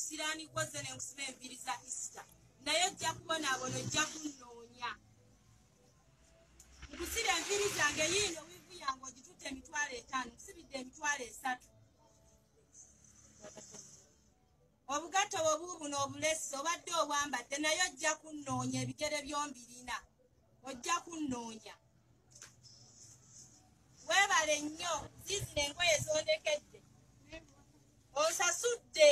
kisirani koze ne nkusibe enviri za Easter naye ojja kubona abono ojja kunnoonya nkusire enviri zange yiino wivu yange ogitutte emitwalo 5 nkusibidde emitwalo 3 obugatto bwobuubu n'obulesi obadde obwambadde naye ojja kunnoonya ebigere byombirina ojja kunnoonya weebale nnyo ziizino engoye zondekedde osasudde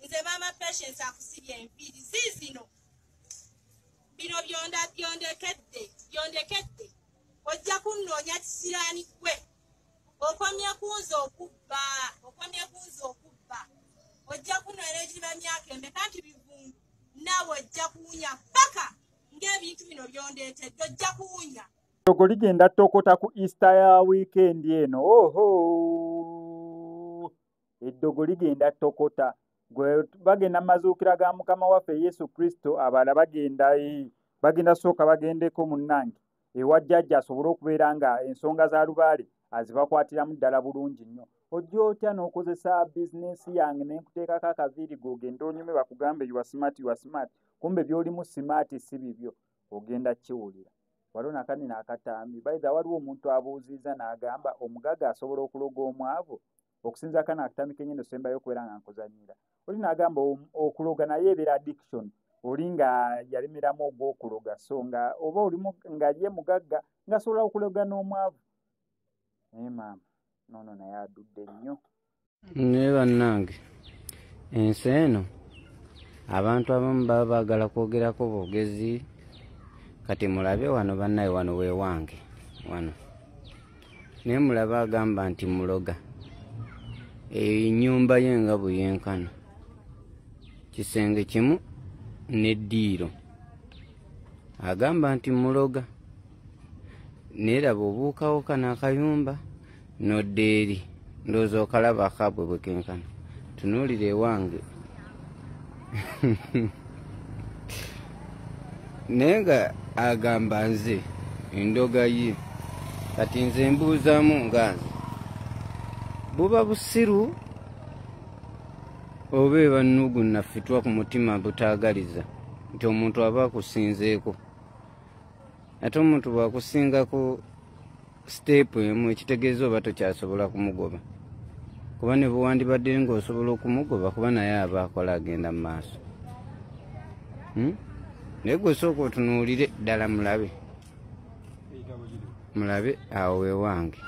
nze maama Patience akusibye enviiri ziizino bino byondekedde ojja kunnoonya kisiraani gwe okomye kunze okubba ojja kunnoonya ekiba myaka emeka nti bivundu naawe ojja kuwunya paka ng'ebintu bino byondeetedde ojja kuwunya Eddogo ligenda tokota ku Easter ya weekend eno. Oho! Eddogo ligenda tokota. Gwe bagenda mazuukira ga Mukama waffe Yesu Kristo abala bagenda sooka bagendeko munnange. Ewa jjajja asobole okubeera nga ensonga za lubaale azibakwatiramu ddala bulungi nnyo. Ojja otya n'okozesa bizinensi yange n'enkuteekako akaviiri g'ogenda onyume bakugambe you are smart. Kumbe by'olimu simaati si bibyo. Ogenda kiwulira. Waliwo nakanina akatambi bayiza waliwo omuntu abuuziza n'agamba omugaga asobola okuloga omwavu okusinza kana akatambi kenyendo sembayo okubeera nga nkuzanyira oli n'agamba okuloga naye ebeera addiction oli nga yalemeramu ogw'okuloga so nga oba oli nga ye mugagga ng'asobola okuloga n'omwavu naye maama noono naye adudde nnyo naye bannange ensi eno abantu abamu baba baagala kwogerako bwogezi kati mulabe wano bannaye wano weewange wano naye mulabe agamba nti muloga ennyumba ye nga buyenkana kisenge kimu n'eddiiro agamba nti muloga naye laba obuukawo kano akayumba n'odda eri ndowooza okalaba akaabwe bwe kenkana tunuulire ewange naye nga agamba nze endoga ye kati nze mbuuzaamu nga nze buba busiru oba eba nnugu naffitwa ku mutima butaagaliza nti omuntu aba akusinzeeko ate omuntu bw'akusingako siteepu emu ekitegeeza oba tokyasobola kumugoba kuba ne bwewandibadde ng'osobola okumugoba kuba naye aba akola agenda mu maaso naye gwe sooka otunuulire ddala mulabe awo weewange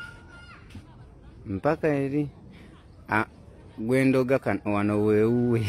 mpaka eri gwendoga wano weewuwe